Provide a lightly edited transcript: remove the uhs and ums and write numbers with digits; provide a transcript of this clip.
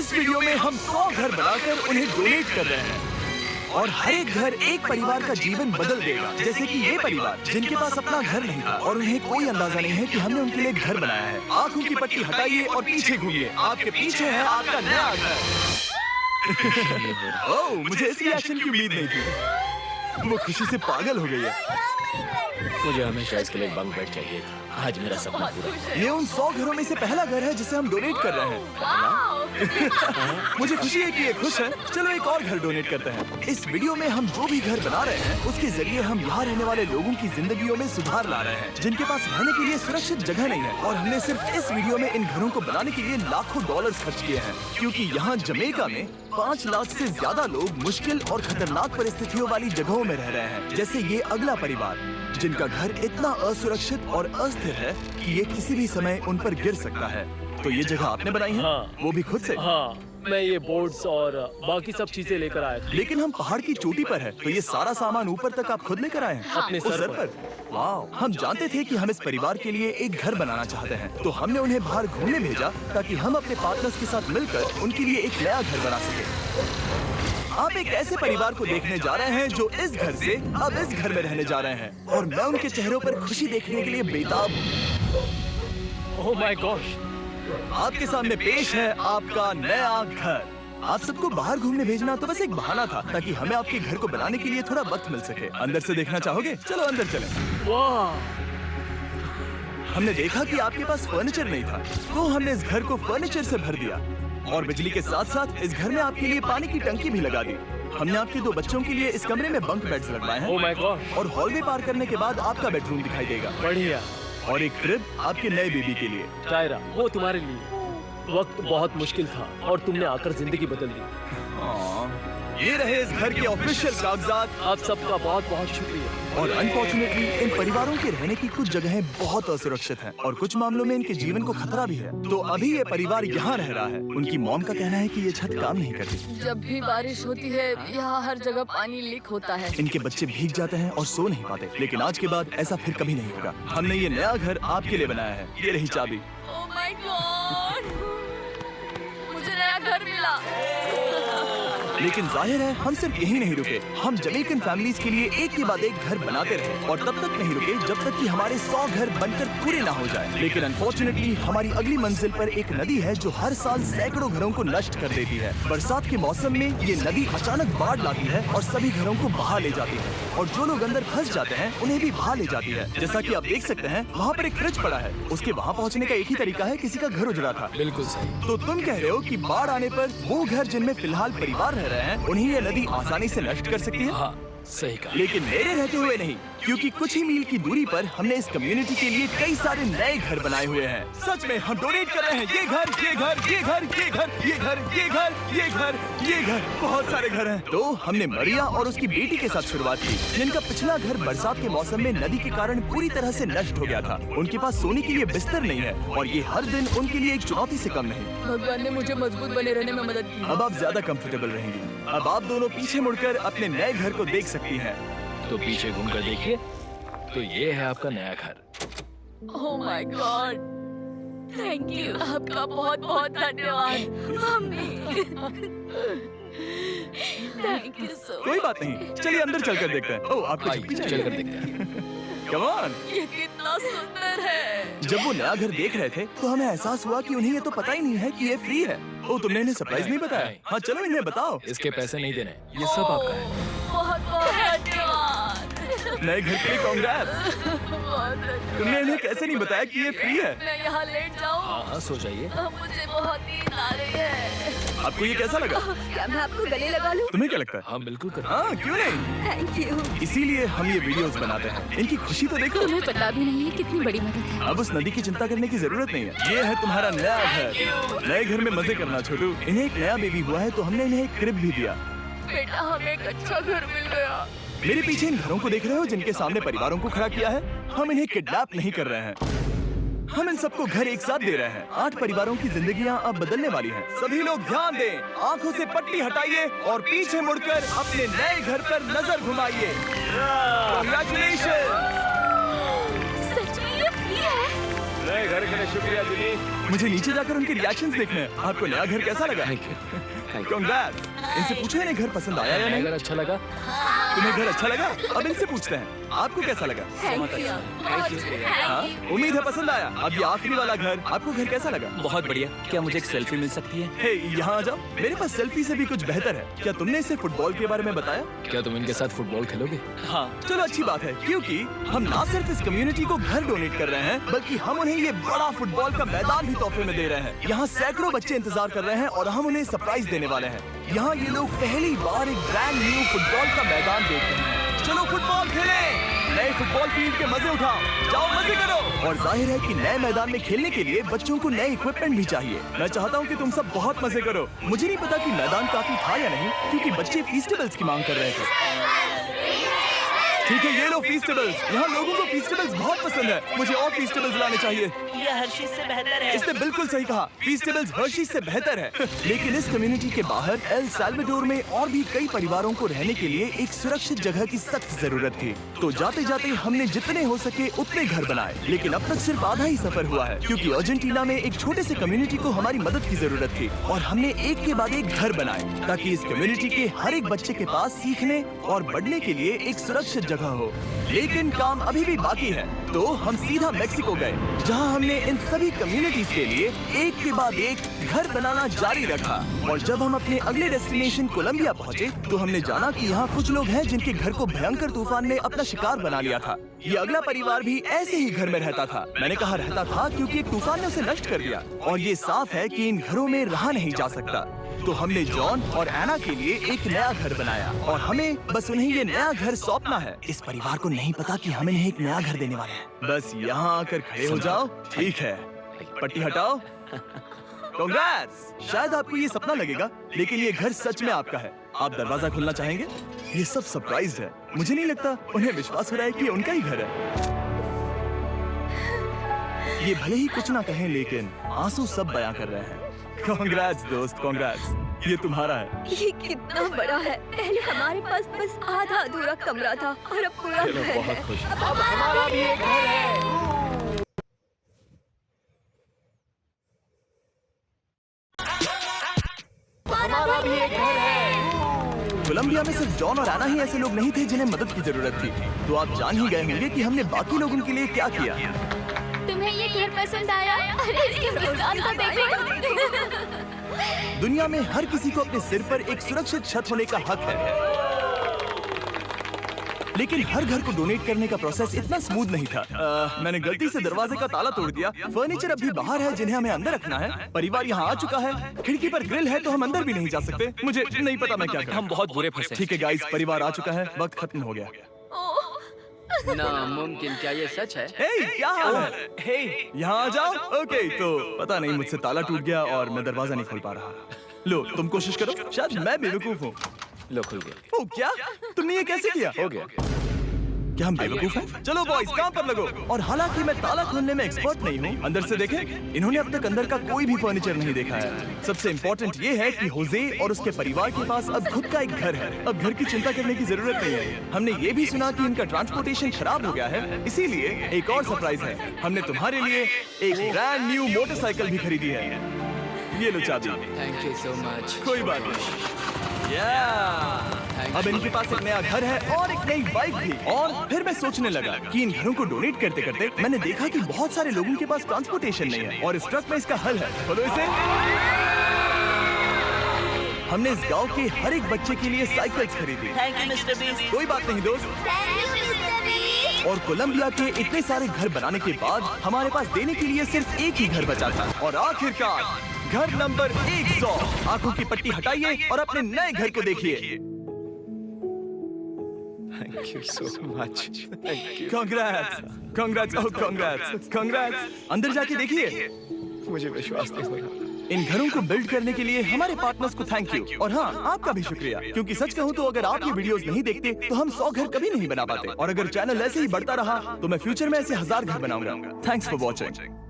इस वीडियो में हम 100 घर बनाकर उन्हें डोनेट कर रहे हैं और हर एक घर एक परिवार का जीवन बदल देगा। जैसे कि ये परिवार जिनके पास अपना घर नहीं था और उन्हें कोई अंदाजा नहीं है कि हमने उनके लिए घर बनाया है। आंखों की पट्टी हटाइए और पीछे घूमिए। आपके पीछे है आपका नया घर। ओह, मुझे इस रिएक्शन की उम्मीद नहीं थी। वो खुशी से पागल हो गई है। मुझे हमेशा इसके लिए बंक बेड चाहिए था। आज मेरा सपना पूरा। ये उन 100 घरों में से पहला घर है जिसे हम डोनेट कर रहे हैं। मुझे खुशी है कि ये खुश है। चलो एक और घर डोनेट करते हैं। इस वीडियो में हम जो भी घर बना रहे हैं उसके जरिए हम यहाँ रहने वाले लोगों की जिंदगियों में सुधार ला रहे हैं जिनके पास रहने के लिए सुरक्षित जगह नहीं है। और हमने सिर्फ इस वीडियो में इन घरों को बनाने के लिए लाखों डॉलर्स खर्च किए हैं, क्योंकि यहाँ जमैका में 5 लाख से ज्यादा लोग मुश्किल और खतरनाक परिस्थितियों वाली जगहों में रह रहे हैं। जैसे ये अगला परिवार जिनका घर इतना असुरक्षित और अस्थिर है कि ये किसी भी समय उन पर गिर सकता है। तो ये जगह आपने बनाई है? हाँ। वो भी खुद से? हाँ, मैं ये बोर्ड्स और बाकी सब चीजें लेकर आया था। लेकिन हम पहाड़ की चोटी पर है, तो ये सारा सामान ऊपर तक आप खुद लेकर आए हैं? अपने उस सर पर? वाह! हम जानते थे कि हम इस परिवार के लिए एक घर बनाना चाहते हैं, तो हमने उन्हें बाहर घूमने भेजा ताकि हम अपने पार्टनर्स के साथ मिलकर उनके लिए एक नया घर बना सके। आप एक ऐसे परिवार को देखने जा रहे हैं जो इस घर से अब इस घर में रहने जा रहे हैं, और मैं उनके चेहरों पर खुशी देखने के लिए बेताब हूँ। Oh my gosh! आपके सामने पेश है आपका नया घर। आप सबको बाहर घूमने भेजना तो बस एक बहाना था ताकि हमें आपके घर को बनाने के लिए थोड़ा वक्त मिल सके। अंदर से देखना चाहोगे? चलो अंदर चलें। वाह! हमने देखा कि आपके पास फर्नीचर नहीं था, तो हमने इस घर को फर्नीचर से भर दिया और बिजली के साथ साथ इस घर में आपके लिए पानी की टंकी भी लगा दी। हमने आपके 2 बच्चों के लिए इस कमरे में बंक बेड्स लगवाए हैं। Oh my God! और हॉलवे पार करने के बाद आपका बेडरूम दिखाई देगा। बढ़िया। और एक क्रिब आपके नए बेबी के लिए। टायरा, वो तुम्हारे लिए। वक्त बहुत मुश्किल था और तुमने आकर जिंदगी बदल दी। ये रहे इस घर के ऑफिशियल कागजात। आप सबका बहुत बहुत शुक्रिया। और अनफॉर्चुनेटली इन परिवारों के रहने की कुछ जगहें बहुत असुरक्षित हैं और कुछ मामलों में इनके जीवन को खतरा भी है। तो अभी ये परिवार यहाँ रह रहा है। उनकी मॉम का कहना है कि ये छत काम नहीं करती। जब भी बारिश होती है यहाँ हर जगह पानी लीक होता है। इनके बच्चे भीग जाते हैं और सो नहीं पाते, लेकिन आज के बाद ऐसा फिर कभी नहीं होगा। हमने ये नया घर आपके लिए बनाया है। ये रही चाबी। Oh my God! मुझे नया घर मिला। लेकिन जाहिर है हम सिर्फ यही नहीं रुके। हम जमैकन फैमिलीज के लिए एक के बाद एक घर बनाते रहे और तब तक नहीं रुके जब तक कि हमारे 100 घर बनकर पूरे ना हो जाए। लेकिन अनफॉर्चुनेटली हमारी अगली मंजिल पर एक नदी है जो हर साल सैकड़ों घरों को नष्ट कर देती है। बरसात के मौसम में ये नदी अचानक बाढ़ लाती है और सभी घरों को बहा ले जाती है, और जो लोग अंदर फंस जाते हैं उन्हें भी बहा ले जाती है। जैसा कि आप देख सकते हैं वहाँ पर एक फ्रिज पड़ा है। उसके वहाँ पहुँचने का एक ही तरीका है, किसी का घर उजड़ा था। बिल्कुल सही। तो तुम कह रहे हो कि बाढ़ आने पर वो घर जिनमें फिलहाल परिवार रह रहे हैं उन्हें ये नदी आसानी से नष्ट कर सकती है? हाँ, सही कहा। लेकिन मेरे रहते हुए नहीं, क्योंकि कुछ ही मील की दूरी पर हमने इस कम्युनिटी के लिए कई सारे नए घर बनाए हुए हैं। सच में हम डोनेट कर रहे हैं। ये घर, ये घर, ये घर, ये घर, ये घर, ये घर, ये घर, ये घर, बहुत सारे घर हैं। तो हमने मरिया और उसकी बेटी के साथ शुरुआत की, जिनका पिछला घर बरसात के मौसम में नदी के कारण पूरी तरह से नष्ट हो गया था। उनके पास सोने के लिए बिस्तर नहीं है और ये हर दिन उनके लिए एक चुनौती से कम नहीं। भगवान ने मुझे मजबूत बने रहने में मदद की। अब आप ज्यादा कंफर्टेबल रहेंगी। अब आप दोनों पीछे मुड़कर अपने नए घर को देख सकती हैं। तो पीछे घूमकर देखिए, तो ये है आपका नया घर। Oh my God! Thank you. आपका बहुत बहुत धन्यवाद। Thank you so. कोई बात नहीं, चलिए अंदर चलकर देखते हैं। ओह, आपको छुट्टी चाहिए? चलकर देखते हैं। Come on! ये कितना सुंदर है। जब वो नया घर देख रहे थे तो हमें एहसास हुआ कि उन्हें ये तो पता ही नहीं है कि ये फ्री है। ओह, तुमने इन्हें सरप्राइज नहीं बताया? हाँ, चलो इन्हें बताओ। इसके पैसे नहीं देने, ये सब आपका है। बहुत बहुत धन्यवाद। नए घर के लिए कांग्रेस। बहुत धन्यवाद। तुमने इन्हें कैसे नहीं बताया कि ये फ्री है? मैं यहाँ लेट जाऊँ? हाँ हाँ, सो जाइए। मुझे बहुत नींद आ रही है। आपको ये कैसा लगा? क्या मैं आपको गले लगा लूं? तुम्हें क्या लगता है? हाँ बिल्कुल कर। हाँ, क्यों नहीं? Thank you. इसीलिए हम ये वीडियोस बनाते हैं। इनकी खुशी तो देखो। तुम्हें पता भी नहीं है कितनी बड़ी मदद है। अब उस नदी की चिंता करने की जरूरत नहीं है। ये है तुम्हारा नया घर। नए घर में मजे करना छोटू। इन्हें एक नया बेबी हुआ है तो हमने इन्हें एक क्रिब भी दिया। बेटा, हमें एक अच्छा घर मिल गया। मेरे पीछे इन घरों को देख रहे हो जिनके सामने परिवारों को खड़ा किया है? हम इन्हें किडनैप नहीं कर रहे हैं। हम इन सबको घर एक साथ दे रहे हैं। 8 परिवारों की जिंदगियां अब बदलने वाली हैं। सभी लोग ध्यान दें, आंखों से पट्टी हटाइए और पीछे मुड़कर अपने नए घर पर नजर घुमाइए। Congratulations! सच में ये फ्री है? नए घर के लिए शुक्रिया जुली। मुझे नीचे जाकर उनके रिएक्शंस देखने हैं। आपको नया घर कैसा लगा? Thank you. Congrats! इनसे पूछो इन्हें घर पसंद आया या नहीं? अगर अच्छा लगा तुम्हें घर अच्छा लगा? अब इनसे पूछते हैं आपको कैसा लगा? हाँ? उम्मीद है पसंद आया। अब ये आखिरी वाला घर, आपको घर कैसा लगा? बहुत बढ़िया। क्या मुझे एक सेल्फी मिल सकती है? हे, यहाँ आ जाओ। मेरे पास सेल्फी से भी कुछ बेहतर है। क्या तुमने इसे फुटबॉल के बारे में बताया? क्या तुम इनके साथ फुटबॉल खेलोगे? हाँ। चलो अच्छी बात है, क्योंकि हम ना सिर्फ इस कम्युनिटी को घर डोनेट कर रहे हैं, बल्कि हम उन्हें ये बड़ा फुटबॉल का मैदान भी तोहफे में दे रहे हैं। यहाँ सैकड़ों बच्चे इंतजार कर रहे हैं और हम उन्हें सरप्राइज देने वाले हैं। यहाँ ये लोग पहली बार एक ब्रांड न्यू फुटबॉल का मैदान देख रहे हैं। चलो फुटबॉल खेलें। नए फुटबॉल फील्ड के मजे उठाओ, जाओ मजे करो। और जाहिर है कि नए मैदान में खेलने के लिए बच्चों को नए इक्विपमेंट भी चाहिए। मैं चाहता हूँ कि तुम सब बहुत मजे करो। मुझे नहीं पता कि मैदान काफी था या नहीं, क्योंकि बच्चे फीस्टेबल्स की मांग कर रहे थे। ठीक है, ये लो फीस्टेबल्स। यहाँ लोगों को फीस्टेबल्स बहुत पसंद है। मुझे और फीस्टेबल्स लाने चाहिए। ये हर्षिज से बेहतर है। इसने बिल्कुल सही कहा, फीस्टेबल्स हर्शीज से बेहतर है। लेकिन इस कम्युनिटी के बाहर एल साल्वाडोर में और भी कई परिवारों को रहने के लिए एक सुरक्षित जगह की सख्त जरूरत थी। तो जाते जाते हमने जितने हो सके उतने घर बनाए, लेकिन अब तक सिर्फ आधा ही सफर हुआ है, क्योंकि अर्जेंटीना में एक छोटे से कम्युनिटी को हमारी मदद की जरूरत थी और हमने एक के बाद एक घर बनाए ताकि इस कम्युनिटी के हर एक बच्चे के पास सीखने और बढ़ने के लिए एक सुरक्षित जगह हो। लेकिन काम अभी भी बाकी है, तो हम सीधा मेक्सिको गए, जहां हमने इन सभी कम्युनिटीज के लिए एक के बाद एक घर बनाना जारी रखा। और जब हम अपने अगले डेस्टिनेशन कोलंबिया पहुंचे, तो हमने जाना कि यहाँ कुछ लोग हैं जिनके घर को भयंकर तूफान ने अपना शिकार बना लिया था। ये अगला परिवार भी ऐसे ही घर में रहता था। मैंने कहा रहता था क्योंकि एक तूफान ने उसे नष्ट कर दिया, और ये साफ है कि इन घरों में रहा नहीं जा सकता। तो हमने जॉन और एना के लिए एक नया घर बनाया और हमें बस उन्हें ये नया घर सौंपना है। इस परिवार को नहीं पता कि हम इन्हें एक नया घर देने वाले हैं। बस यहाँ आकर खड़े हो जाओ। ठीक है, पट्टी हटाओ। कांग्रेट्स! शायद आपको ये सपना लगेगा, लेकिन ये घर सच में आपका है। आप दरवाजा खोलना चाहेंगे? ये सब सरप्राइज है। मुझे नहीं लगता उन्हें विश्वास हो रहा है कि ये उनका ही घर है। ये भले ही कुछ ना कहें, लेकिन आंसू सब बयां कर रहे हैं। कांग्रेट्स दोस्त, कांग्रेट्स। ये तुम्हारा है। ये कितना बड़ा है। पहले हमारे पास बस आधा अधूरा कमरा था और अब पूरा घर है। बहुत खुश अब हमारा भी एक घर है। हमारा भी एक घर है। कोलंबिया में सिर्फ जॉन और एना ही ऐसे लोग नहीं थे जिन्हें मदद की जरूरत थी। तो आप जान ही गए होंगे कि हमने बाकी लोगों के लिए क्या किया। तुम्हें ये घर पसंद आया? अरे इसके मुस्कान को देखो। दुनिया में हर किसी को अपने सिर पर एक सुरक्षित छत होने का हक है, लेकिन हर घर को डोनेट करने का प्रोसेस इतना स्मूथ नहीं था। मैंने गलती से दरवाजे का ताला तोड़ दिया। फर्नीचर अभी बाहर है जिन्हें हमें अंदर रखना है। परिवार यहाँ आ चुका है। खिड़की पर ग्रिल है तो हम अंदर भी नहीं जा सकते। मुझे नहीं पता मैं क्या करूं। हम बहुत बुरे फंसे। ठीक है गाइस, परिवार आ चुका है। वक्त खत्म हो गया। नामुमकिन, क्या ये सच है? हे, क्या हाल है? हे, यहाँ आ जाओ। ओके, तो पता नहीं मुझसे ताला टूट गया और मैं दरवाजा नहीं खोल पा रहा। लो, तुम कोशिश करो। शायद मैं बेवकूफ हूँ। लो, खुल गया। ओह, क्या? तुमने ये कैसे किया? हो गया। क्या हम बेवकूफ हैं? चलो बॉयज, काम पर लगो। और हालांकि मैं ताला खोलने में एक्सपर्ट नहीं हूँ, अंदर से देखें, इन्होंने अब तक अंदर का कोई भी फर्नीचर नहीं देखा है। सबसे इम्पोर्टेंट ये है कि होजे और उसके परिवार के पास अब खुद का एक घर है। अब घर की चिंता करने की जरूरत नहीं है। हमने ये भी सुना कि इनका ट्रांसपोर्टेशन खराब हो गया है, इसीलिए एक और सरप्राइज है। हमने तुम्हारे लिए एक ब्रांड न्यू मोटरसाइकिल भी खरीदी है। ये लो चाबी। Thank you so much. कोई बात नहीं। अब इनके पास एक नया घर है और एक नई बाइक भी। और फिर मैं सोचने लगा कि इन घरों को डोनेट करते करते मैंने देखा कि बहुत सारे लोगों के पास ट्रांसपोर्टेशन नहीं है, और इस ट्रक में इसका हल है। बोलो इसे। हमने इस गांव के हर एक बच्चे के लिए साइकिल्स खरीदी। Thank you mister beast. कोई बात नहीं दोस्त। और कोलंबिया के इतने सारे घर बनाने के बाद हमारे पास देने के लिए सिर्फ एक ही घर बचा था। और आखिरकार घर नंबर 100। आंखों की पट्टी हटाइए और अपने नए घर को देखिए। Thank you so much. Thank you. Congrats, congrats, oh congrats, congrats. अंदर जाके देखिए। मुझे विश्वास नहीं हो रहा। इन घरों को बिल्ड करने के लिए हमारे पार्टनर्स को थैंक यू। और हाँ, आपका भी शुक्रिया, क्योंकि सच कहूँ तो अगर आप ये वीडियोस नहीं देखते तो हम 100 घर कभी नहीं बना पाते। और अगर चैनल ऐसे ही बढ़ता रहा तो मैं फ्यूचर में ऐसे 1000 घर बनाऊंगा। Thanks for watching.